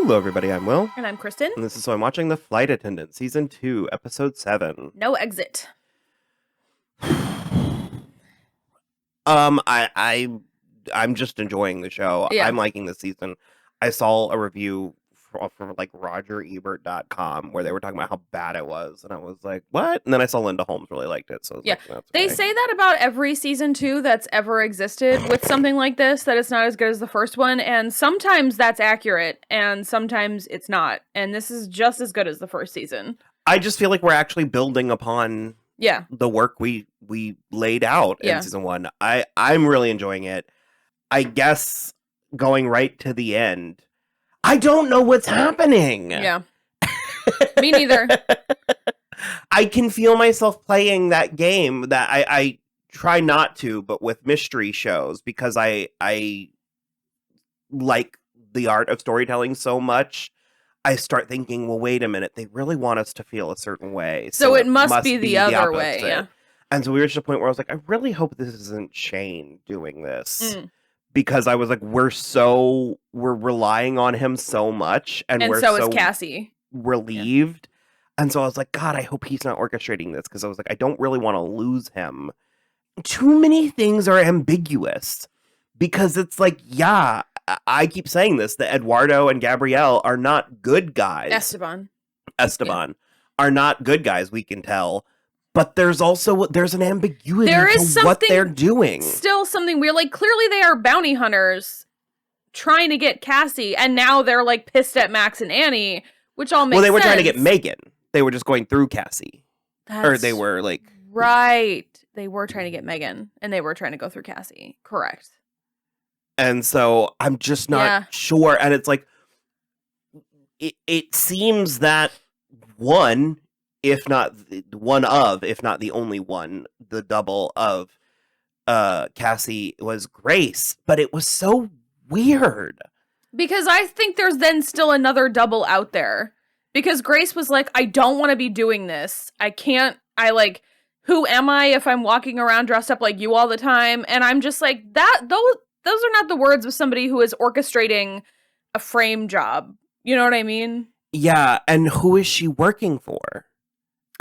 Hello, everybody. I'm Will. And I'm Kristen. And this is So I'm Watching the Flight Attendant, Season 2, Episode 7. No exit. I'm just enjoying the show. Yeah. I'm liking this season. I saw a review from like RogerEbert.com where they were talking about how bad it was. And I was like, what? And then I saw Linda Holmes really liked it. So I was like, that's They okay. say that about every season 2 that's ever existed with something like this, that it's not as good as the first one. And sometimes that's accurate and sometimes it's not. And this is just as good as the first season. I just feel like we're actually building upon the work we laid out in season 1. I'm really enjoying it. I guess going right to the end, I don't know what's happening. Yeah. Me neither. I can feel myself playing that game that I try not to, but with mystery shows, because I like the art of storytelling so much. I start thinking, well, wait a minute, they really want us to feel a certain way. So it must be the other way, yeah. And so we reached a point where I was like, I really hope this isn't Shane doing this. Because I was like, we're relying on him so much. And we're so is Cassie. Relieved. Yeah. And so I was like, God, I hope he's not orchestrating this. Because I was like, I don't really want to lose him. Too many things are ambiguous. Because it's like, yeah, I keep saying this, that Eduardo and Gabrielle are not good guys. Esteban are not good guys, we can tell. But there's an ambiguity to what they're doing. Still something weird. Like, clearly they are bounty hunters trying to get Cassie, and now they're, like, pissed at Max and Annie, which all makes sense. Well, they were trying to get Megan. They were just going through Cassie. Or they were, like... Right. They were trying to get Megan, and they were trying to go through Cassie. Correct. And so I'm just not sure. And it's like, it seems that if not the only one, the double of Cassie was Grace. But it was so weird. Because I think there's then still another double out there. Because Grace was like, I don't want to be doing this. Who am I if I'm walking around dressed up like you all the time? And I'm just like, those are not the words of somebody who is orchestrating a frame job. You know what I mean? Yeah, and who is she working for?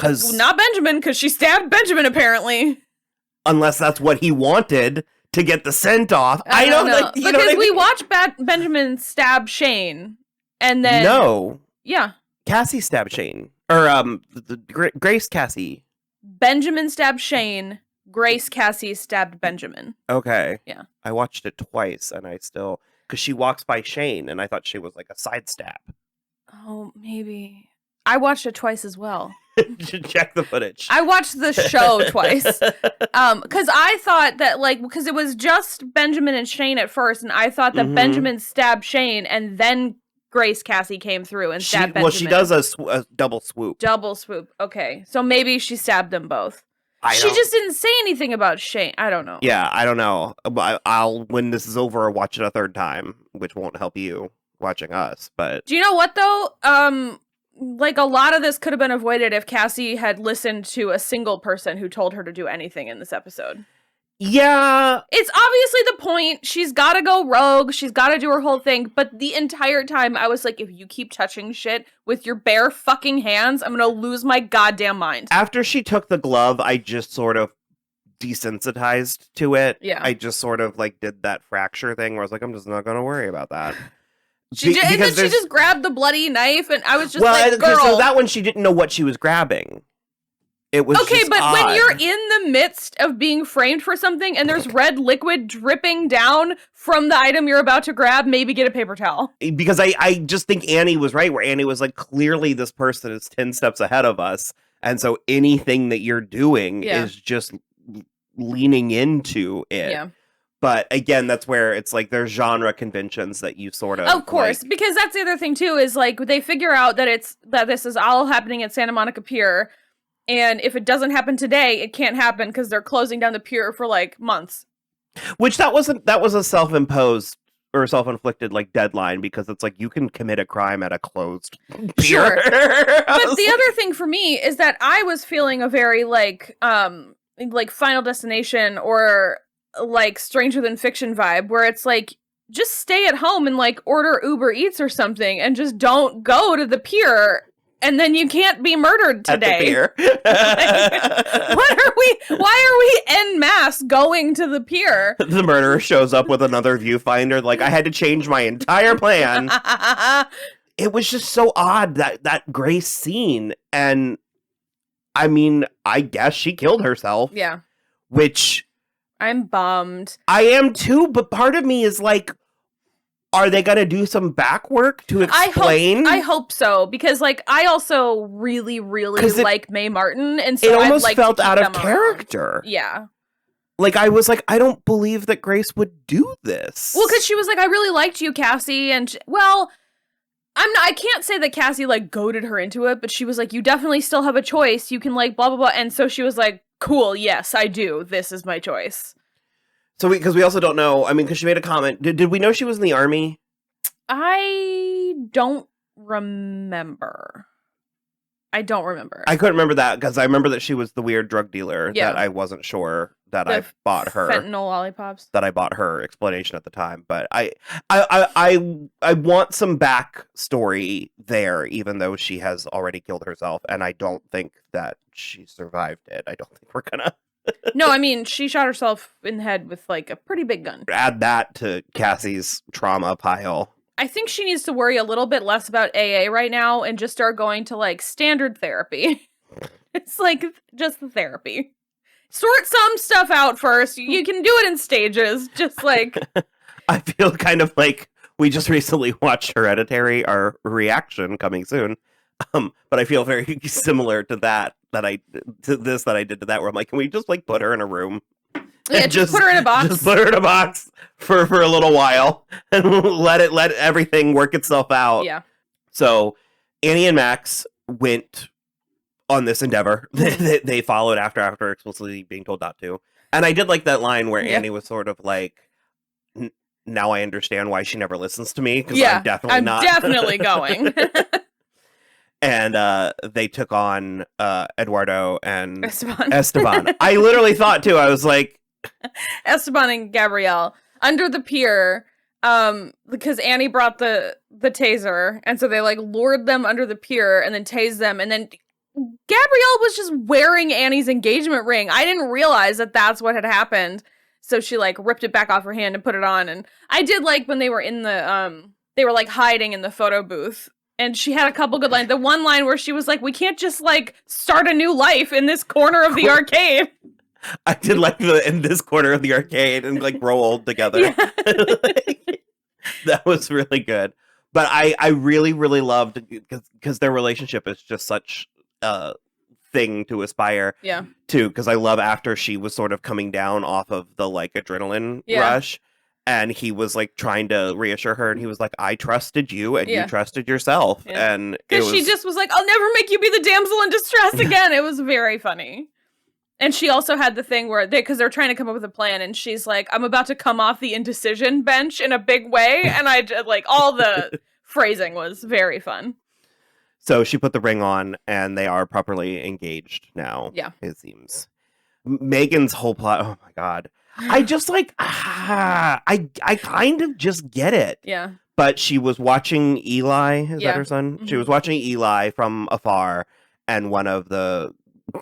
Not Benjamin, because she stabbed Benjamin, apparently. Unless that's what he wanted to get the scent off. I don't know. Because we watched Benjamin stab Shane, and then... No. Yeah. Cassie stabbed Shane. Or, Grace Cassie. Benjamin stabbed Shane. Grace Cassie stabbed Benjamin. Okay. Yeah. I watched it twice, and I still... Because she walks by Shane, and I thought she was like a side stab. Oh, maybe. I watched it twice as well. Check the footage. I watched the show twice. Because I thought that, because it was just Benjamin and Shane at first, and I thought that Benjamin stabbed Shane, and then Grace Cassie came through and stabbed Benjamin. Well, she does a double swoop. Double swoop. Okay. So maybe she stabbed them both. She just didn't say anything about Shane. I don't know. Yeah, I don't know. I'll, when this is over, watch it a third time, which won't help you watching us. But do you know what, though? A lot of this could have been avoided if Cassie had listened to a single person who told her to do anything in this episode. Yeah. It's obviously the point. She's got to go rogue. She's got to do her whole thing. But the entire time, I was like, if you keep touching shit with your bare fucking hands, I'm going to lose my goddamn mind. After she took the glove, I just sort of desensitized to it. Yeah. I just sort of did that fracture thing where I was like, I'm just not going to worry about that. And then she just grabbed the bloody knife, and I was just like, girl. So that one, she didn't know what she was grabbing. It was okay, but odd. When you're in the midst of being framed for something and there's red liquid dripping down from the item you're about to grab, maybe get a paper towel. Because I just think Annie was right, where Annie was like, clearly this person is 10 steps ahead of us. And so anything that you're doing is just leaning into it. Yeah. But again, that's where it's like there's genre conventions that you sort of course, because that's the other thing too, is they figure out that this is all happening at Santa Monica Pier. And if it doesn't happen today, it can't happen because they're closing down the pier for months. Which that was a self-imposed or self-inflicted deadline, because it's you can commit a crime at a closed pier. Sure. But the other thing for me is that I was feeling a very Final Destination or Stranger Than Fiction vibe, where it's just stay at home and like order Uber Eats or something and just don't go to the pier. And then you can't be murdered today. At the pier. Why are we en masse going to the pier? The murderer shows up with another viewfinder. Like, I had to change my entire plan. It was just so odd, that Grace scene. And I mean, I guess she killed herself. Yeah. Which I'm bummed. I am too, but part of me is like, are they going to do some back work to explain? I hope so, because like I also really, really like Mae Martin, and so it almost like felt out of character. Around. Yeah. Like, I was like, I don't believe that Grace would do this. Well, because she was like, I really liked you, Cassie, and I can't say that Cassie like goaded her into it, but she was like, you definitely still have a choice. You can like blah blah blah, and so she was like, cool, yes, I do. This is my choice. So because we also don't know. I mean, because she made a comment. Did we know she was in the army? I don't remember. I couldn't remember that because I remember that she was the weird drug dealer that I wasn't sure that I bought her fentanyl lollipops. That I bought her explanation at the time, but I want some backstory there, even though she has already killed herself, and I don't think that she survived it. I don't think we're gonna. No, I mean she shot herself in the head with like a pretty big gun. Add that to Cassie's trauma pile. I think she needs to worry a little bit less about AA right now and just start going to like standard therapy. It's like just the therapy. Sort some stuff out first. You can do it in stages. Just like I feel kind of like we just recently watched Hereditary, our reaction coming soon. But I feel very similar to that I did to that, where I'm like, can we just like put her in a room? Yeah, just put her in a box. Just put her in a box for a little while and let everything work itself out. Yeah. So Annie and Max went on this endeavor. They followed after explicitly being told not to. And I did like that line where Annie was sort of like, now I understand why she never listens to me, because I'm definitely going. And they took on Eduardo and Esteban. I literally thought too, I was like, Esteban and Gabrielle under the pier, because Annie brought the taser, and so they like lured them under the pier and then tased them, and then Gabrielle was just wearing Annie's engagement ring. I didn't realize that that's what had happened, so she like ripped it back off her hand and put it on. And I did like when they were in the they were like hiding in the photo booth, and she had a couple good lines. The one line where she was like, we can't just like start a new life in this corner of the arcade. I did like in this corner of the arcade and like grow old together. Yeah. That was really good. But I really, really loved, because their relationship is just such a thing to aspire to. Because I love after she was sort of coming down off of the like adrenaline rush, and he was like trying to reassure her, and he was like, I trusted you and you trusted yourself. And because she just was like, I'll never make you be the damsel in distress again. It was very funny. And she also had the thing where because they're trying to come up with a plan, and she's like, I'm about to come off the indecision bench in a big way. And I just like all the phrasing was very fun. So she put the ring on, and they are properly engaged now. Yeah. It seems. Megan's whole plot. Oh my God. I just like, I kind of just get it. Yeah. But she was watching Eli. Is that her son? Mm-hmm. She was watching Eli from afar, and one of the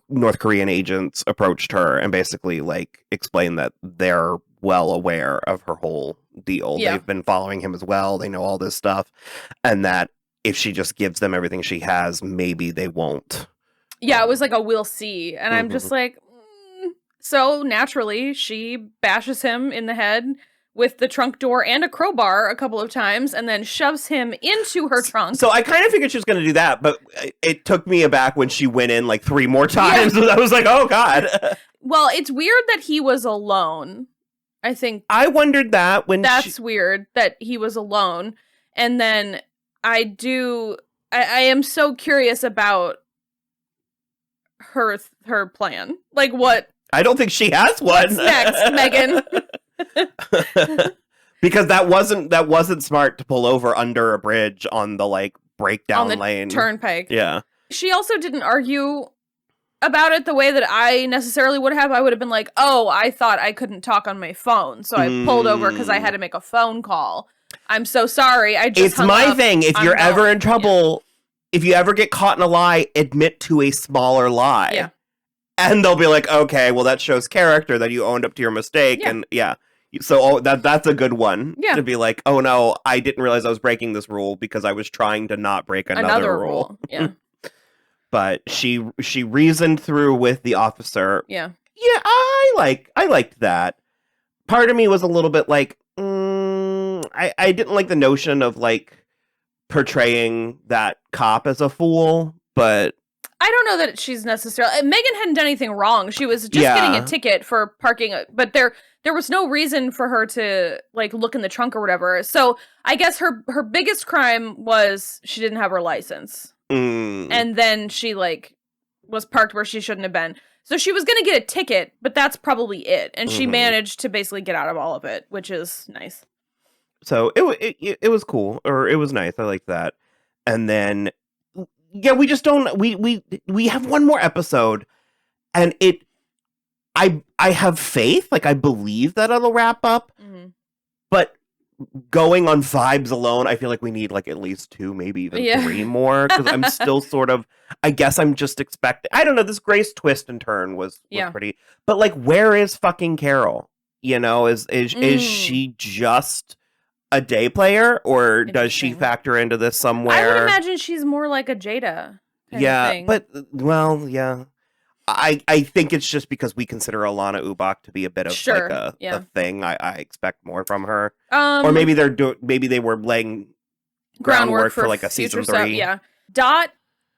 North Korean agents approached her and basically like explained that they're well aware of her whole deal. Yeah. They've been following him as well. They know all this stuff, and that if she just gives them everything she has, maybe they won't. Yeah, it was like a we'll see. And I'm just like, So naturally she bashes him in the head with the trunk door and a crowbar a couple of times, and then shoves him into her trunk. So I kind of figured she was going to do that, but it took me aback when she went in like 3 more times. Yeah. I was like, oh God. Well, it's weird that he was alone. I think I wondered that when that's weird that he was alone. And then I am so curious about her plan. Like what? I don't think she has one. What's next, Megan? Because that wasn't smart to pull over under a bridge on the like breakdown on the lane turnpike. Yeah. She also didn't argue about it the way that I necessarily would have. I would have been like, oh, I thought I couldn't talk on my phone, so I pulled over because I had to make a phone call. I'm so sorry. It's my thing. If you're ever in trouble, if you ever get caught in a lie, admit to a smaller lie. Yeah. And they'll be like, okay, well, that shows character that you owned up to your mistake. Yeah. And so that's a good one. Yeah. To be like, oh no, I didn't realize I was breaking this rule because I was trying to not break another rule. Yeah. But she reasoned through with the officer. Yeah. Yeah, I liked that. Part of me was a little bit like, I didn't like the notion of like portraying that cop as a fool, but I don't know that she's necessarily... Megan hadn't done anything wrong. She was just getting a ticket for parking, but there was no reason for her to like look in the trunk or whatever. So I guess her biggest crime was she didn't have her license. And then she like was parked where she shouldn't have been. So she was going to get a ticket, but that's probably it. And she managed to basically get out of all of it, which is nice. So it was cool, or it was nice. I like that. And then, yeah, we just don't, we have one more episode, and I have faith, like I believe that it'll wrap up, but going on vibes alone, I feel like we need like at least 2, maybe even 3 more, because I'm still sort of, I guess I'm just expecting, I don't know, this Grace twist and turn was pretty, but like, where is fucking Carol? You know, is she just a day player, or does she factor into this somewhere? I would imagine she's more like a Jada kind of thing. But well, yeah. I think it's just because we consider Alana Ubach to be a bit of like a thing. I expect more from her. Or maybe maybe they were laying groundwork for like a season 3. Yeah. Dot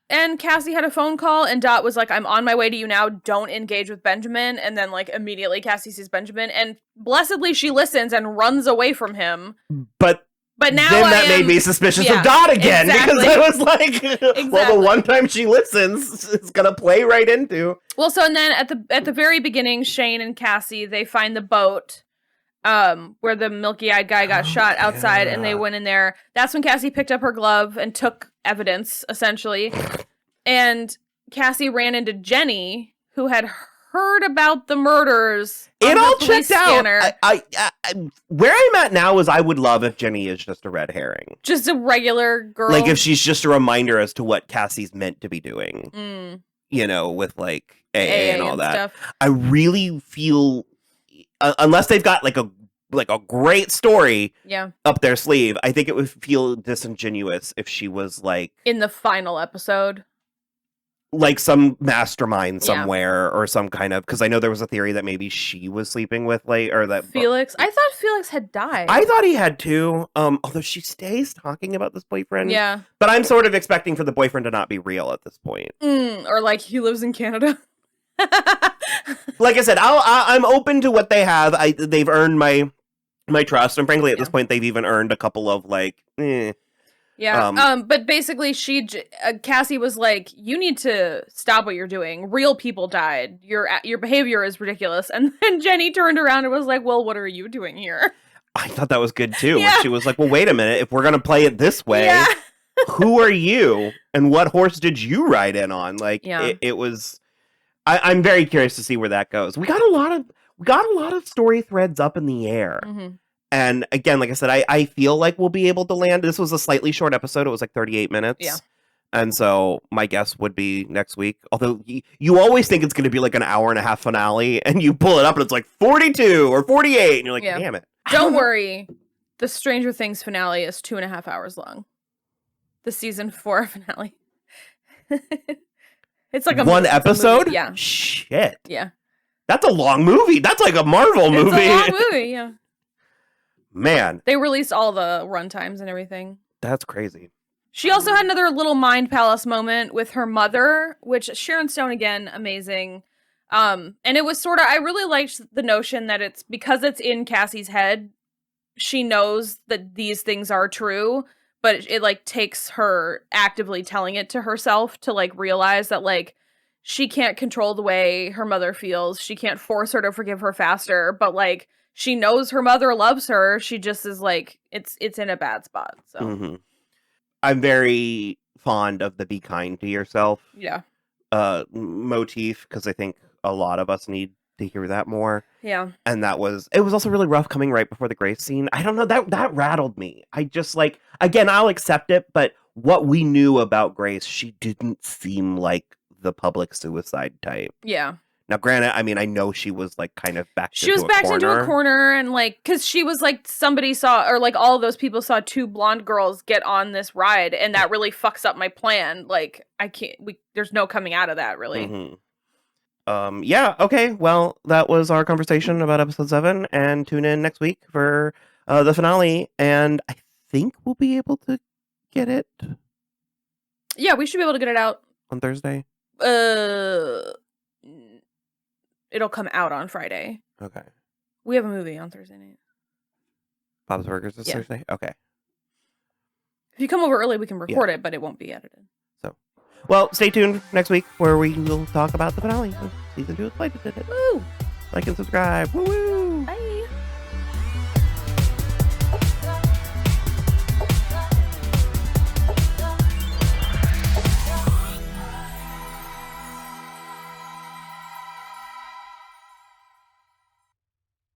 and Cassie had a phone call, and Dot was like, I'm on my way to you now. Don't engage with Benjamin. And then like immediately Cassie sees Benjamin, and blessedly she listens and runs away from him. But now then that made me suspicious of Dot again, because I was like, well, the one time she listens, it's gonna play right into. Well, so and then at the very beginning, Shane and Cassie, they find the boat where the milky-eyed guy got shot outside, and they went in there. That's when Cassie picked up her glove and took evidence, essentially. And Cassie ran into Jenny, who had heard about the murders. It all checked out. I where I'm at now is I would love if Jenny is just a red herring. Just a regular girl. Like if she's just a reminder as to what Cassie's meant to be doing. You know, with like AA and all that. Stuff. I really feel, unless they've got like a great story up their sleeve, I think it would feel disingenuous if she was like in the final episode. Like some mastermind somewhere or some kind of, because I know there was a theory that maybe she was sleeping with or that Felix. I thought Felix had died. I thought he had too. Although she stays talking about this boyfriend. Yeah. But I'm sort of expecting for the boyfriend to not be real at this point. Or like he lives in Canada. Like I said, I'm open to what they have. They've earned my trust, and frankly, at this point, they've even earned a couple of like. Yeah. But basically, Cassie was like, "You need to stop what you're doing. Real people died. Your behavior is ridiculous." And then Jenny turned around and was like, "Well, what are you doing here?" I thought that was good too. Yeah. When she was like, "Well, wait a minute. If we're gonna play it this way, who are you? And what horse did you ride in on?" Like, it was. I'm very curious to see where that goes. We got a lot of story threads up in the air. And again, like I said, I feel like we'll be able to land. This was a slightly short episode. It was like 38 minutes. Yeah. And so my guess would be next week. Although you always think it's going to be like an hour and a half finale, and you pull it up and it's like 42 or 48. And you're like, damn it. Don't worry. The Stranger Things finale is 2.5 hours long. The season 4 finale. It's like one episode? Yeah. Shit. Yeah. That's a long movie. That's like a Marvel movie. It's a long movie, yeah. Man. They released all the runtimes and everything. That's crazy. She also had another little Mind Palace moment with her mother, which Sharon Stone, again, amazing. And it was sort of, I really liked the notion that it's because it's in Cassie's head, she knows that these things are true, but it like takes her actively telling it to herself to like realize that like she can't control the way her mother feels. She can't force her to forgive her faster, but like she knows her mother loves her. She just is like, it's in a bad spot. So I'm very fond of the be kind to yourself motif, because I think a lot of us need to hear that more. Yeah. And it was also really rough coming right before the Grace scene. I don't know, that rattled me. I just like, again, I'll accept it, but what we knew about Grace, she didn't seem like the public suicide type. Yeah. Now, granted, I mean, I know she was like kind of backed into a corner, and like, because she was like, somebody saw, or like all of those people saw two blonde girls get on this ride, and that really fucks up my plan. Like, I can't, there's no coming out of that, really. Mm-hmm. Yeah, okay, well, that was our conversation about episode 7, and tune in next week for the finale, and I think we'll be able to get it. Yeah, we should be able to get it out on Thursday. It'll come out on Friday. Okay. We have a movie on Thursday night. Bob's Burgers this Thursday? Okay. If you come over early, we can record it, but it won't be edited. So, well, stay tuned next week where we will talk about the finale of season 2 of Flight Attendant. Woo! Like and subscribe. Woo woo!